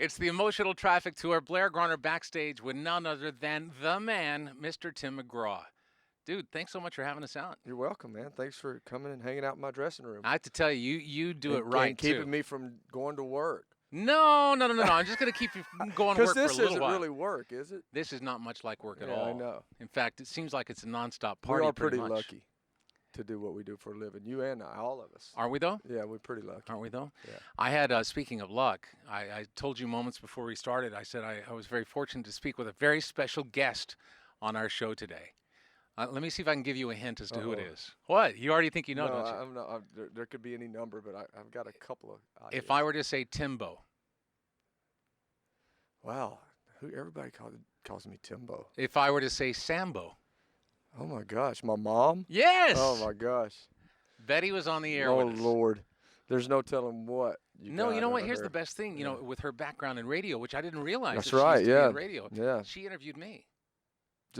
It's the Emotional Traffic Tour. Blair Garner backstage with none other than the man, Mr. Tim McGraw. Dude, thanks so much for having us out. You're welcome, man. Thanks for coming and hanging out in my dressing room. I have to tell you, you do it and, right, and keeping too. me from going to work. No. I'm just going to keep you from going to work for a Because little this isn't while. really work, is it? This is not much like work at Yeah, all. I know. In fact, it seems like it's a nonstop party. We are pretty pretty much. lucky to do what we do for a living. You and I, all of us. Aren't we, though? Yeah, we're pretty lucky. Aren't we, though? Yeah. I had, speaking of luck, I told you moments before we started, I said I was very fortunate to speak with a very special guest on our show today. Let me see if I can give you a hint as to who it is. What? You already think you know, no, don't you? I'm not. There could be any number, but I've got a couple of ideas. If I were to say Timbo. Wow. Everybody calls me Timbo. If I were to say Sambo. Oh, my gosh. My mom? Yes! Oh, my gosh. Betty was on the air Oh, with us. Lord. There's no telling what No, you know what? Here's her. the best thing. You know, with her background in radio, which I didn't realize. That's that she right, used to be yeah. in radio. Yeah. She interviewed me.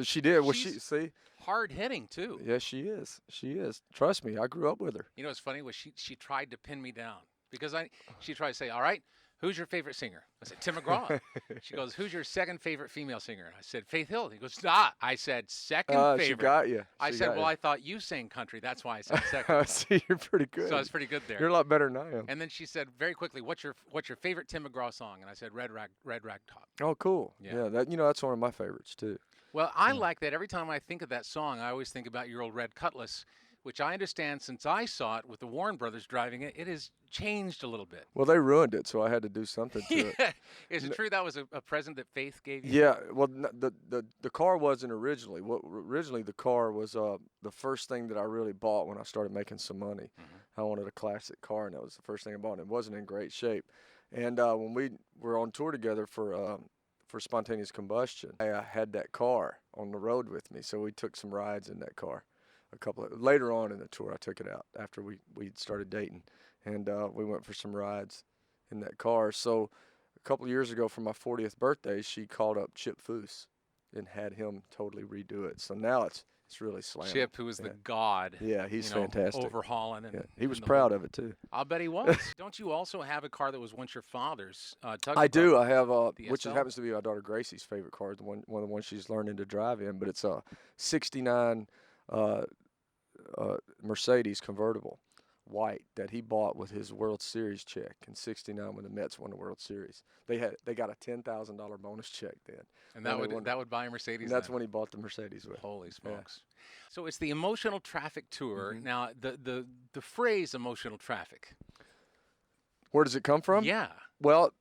She did. Well, She's see? hard hitting too. Yes, she is. She is. Trust me, I grew up with her. You know what's funny was she tried to pin me down because she tried to say, all right, who's your favorite singer? I said, Tim McGraw. She goes, who's your second favorite female singer? And I said, Faith Hill. He goes, ah. I said, second favorite. She got you. I She said, got well, you. I thought you sang country. That's why I said second. See, you're pretty good. So I was pretty good there. You're a lot better than I am. And then she said very quickly, what's your favorite Tim McGraw song? And I said, Red Ragtop. Oh, cool. Yeah. Yeah, that's one of my favorites too. Well, I like that. Every time I think of that song, I always think about your old Red Cutlass, which I understand since I saw it with the Warren brothers driving it, it has changed a little bit. Well, they ruined it, so I had to do something to it. Yeah. Is it true that was a present that Faith gave you? Yeah, well, the car wasn't originally. Originally the car was the first thing that I really bought when I started making some money. I wanted a classic car, and that was the first thing I bought. And it wasn't in great shape. And when we were on tour together for Spontaneous Combustion, I had that car on the road with me, so we took some rides in that car. Later on in the tour, I took it out after we started dating, and we went for some rides in that car. So a couple of years ago, for my 40th birthday, she called up Chip Foose and had him totally redo it. So now it's really slamming. Chip, who is the god. Yeah, he's you know, fantastic. Overhauling. And, Yeah, he was and the proud whole- of it too. I'll bet he was. Don't you also have a car that was once your father's? Tug I do. truck? I have The which SL? happens to be my daughter Gracie's favorite car, one of the ones she's learning to drive in. But it's a '69 Mercedes convertible, white, that he bought with his World Series check in '69 when the Mets won the World Series. They got a $10,000 bonus check then, And that would buy a Mercedes. and that's then? when he bought the Mercedes with. Holy smokes. So it's the Emotional Traffic Tour. Mm-hmm. Now, the phrase emotional traffic. Where does it come from? Yeah. Well,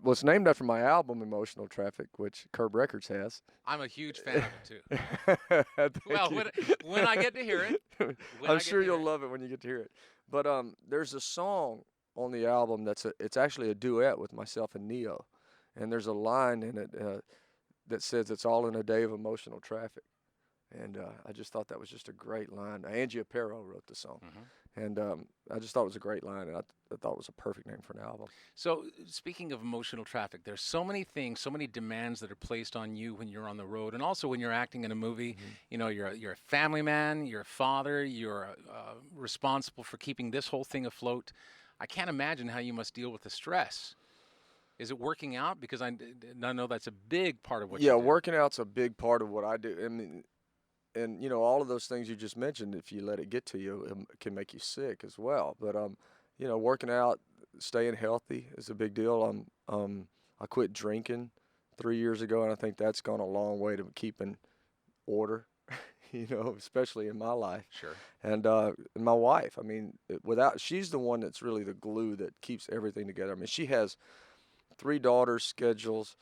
it's named after my album Emotional Traffic, which Curb Records has. I'm a huge fan of it, too. Thank Well, you. when I get to hear it. when I I'm get sure to you'll hear it. love it when you get to hear it. But there's a song on the album it's actually a duet with myself and Neo, and there's a line in it that says it's all in a day of emotional traffic, and I just thought that was just a great line. Angie Aparo wrote the song, and I just thought it was a great line, and I thought it was a perfect name for an album. So speaking of emotional traffic, there's so many things, so many demands that are placed on you when you're on the road, and also when you're acting in a movie. You know, you're a family man, you're a father, you're responsible for keeping this whole thing afloat. I can't imagine how you must deal with the stress. Is it working out? Because I know that's a big part of what you do. Working out's a big part of what I do. I mean, and you know, all of those things you just mentioned, if you let it get to you, it can make you sick as well. But you know, working out, staying healthy is a big deal. I quit drinking 3 years ago, and I think that's gone a long way to keeping order. You know, especially in my life. Sure. And my wife, I mean, she's the one that's really the glue that keeps everything together. I mean, she has 3 daughters' schedules,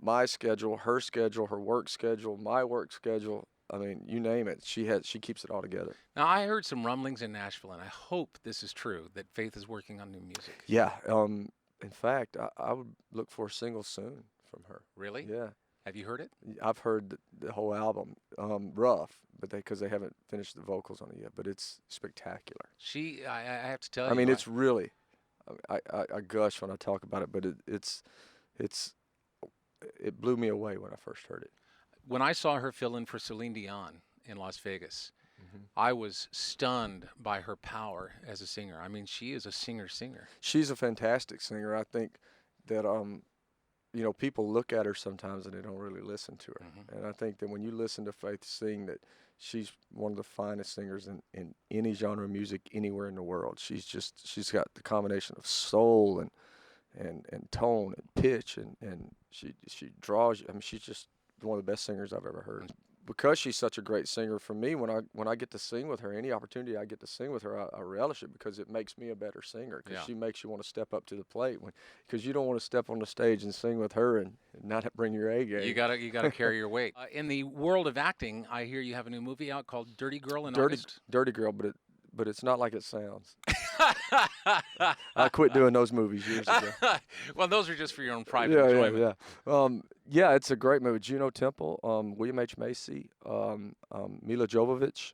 my schedule, her work schedule, my work schedule. I mean, you name it. She keeps it all together. Now, I heard some rumblings in Nashville, and I hope this is true, that Faith is working on new music. Yeah. In fact, I would look for a single soon from her. Really? Yeah. Have you heard it? I've heard the whole album, rough, but because they haven't finished the vocals on it yet. But it's spectacular. I have to tell you. I mean, it's really, I gush when I talk about it, but it blew me away when I first heard it. When I saw her fill in for Celine Dion in Las Vegas, I was stunned by her power as a singer. I mean, she is a singer. She's a fantastic singer. I think that you know, people look at her sometimes and they don't really listen to her. Mm-hmm. And I think that when you listen to Faith sing, that she's one of the finest singers in any genre of music anywhere in the world. She's got the combination of soul and tone and pitch, and she draws you. I mean, she's just one of the best singers I've ever heard. Because she's such a great singer, for me, when I get to sing with her, any opportunity I get to sing with her, I relish it because it makes me a better singer. Because Yeah. she makes you want to step up to the plate. Because you don't want to step on the stage and sing with her and not bring your A game. You gotta carry your weight. In the world of acting, I hear you have a new movie out called Dirty Girl in August. Dirty Girl, but it's not like it sounds. I quit doing those movies years ago. Well, those are just for your own private enjoyment. Yeah, it's a great movie. Juno Temple, William H. Macy, Mila Jovovich,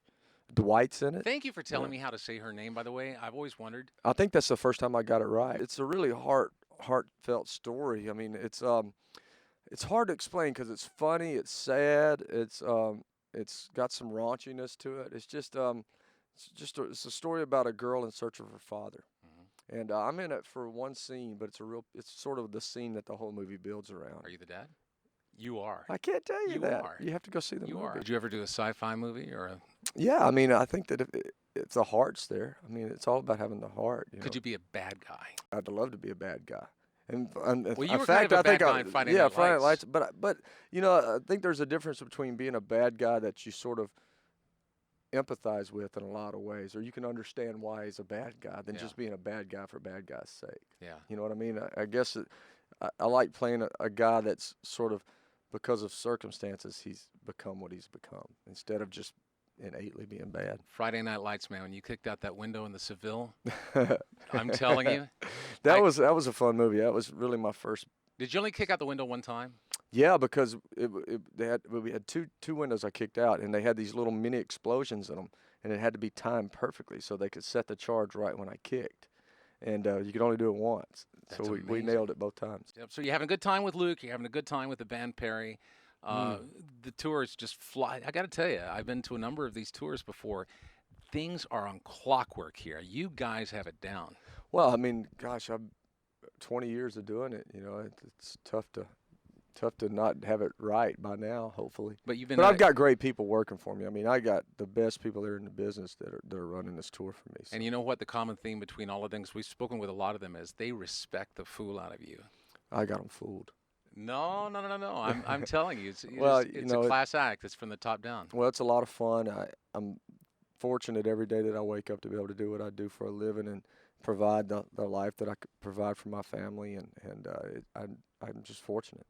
Dwight's in it. Thank you for telling me how to say her name, by the way. I've always wondered. I think that's the first time I got it right. It's a really heartfelt story. I mean, it's hard to explain because it's funny, it's sad, it's got some raunchiness to it. It's a story about a girl in search of her father. Mm-hmm. And I'm in it for one scene, but it's sort of the scene that the whole movie builds around. Are you the dad? You are. I can't tell you You that. are. You have to go see the You movie. are. Did you ever do a sci-fi movie or a? Yeah, I mean, I think that if the heart's there, I mean, it's all about having the heart. Could you be a bad guy? I'd love to be a bad guy. And Well, you in were fact, kind of a I think bad guy in Friday yeah, Night Friday Night Lights. Lights. But you know, I think there's a difference between being a bad guy that you sort of empathize with in a lot of ways, or you can understand why he's a bad guy, than Yeah. just being a bad guy for bad guy's sake. Yeah. You know what I mean? I guess I like playing a guy that's sort of, because of circumstances, he's become what he's become, instead of just innately being bad. Friday Night Lights, man. When you kicked out that window in the Seville, I'm telling you. That was a fun movie. That was really my first. Did you only kick out the window one time? Yeah, because we had two windows I kicked out, and they had these little mini explosions in them, and it had to be timed perfectly so they could set the charge right when I kicked, and you could only do it once. That's So we amazing. nailed it both times. Yep. So you're having a good time with Luke. You're having a good time with the band Perry. The tours just fly. I got to tell you, I've been to a number of these tours before. Things are on clockwork here. You guys have it down. Well, I mean, gosh, I'm 20 years of doing it. You know, it's tough to not have it right by now. Hopefully, But you've been. but I've got great people working for me. I mean, I got the best people there in the business that are running this tour for me. So. And you know what? The common theme between all of them, 'cause we've spoken with a lot of them, is they respect the fool out of you. I got them fooled. No. I'm telling you, Well, it's you know, a class act. It's from the top down. Well, it's a lot of fun. I'm fortunate every day that I wake up to be able to do what I do for a living and provide the life that I could provide for my family, and I'm just fortunate.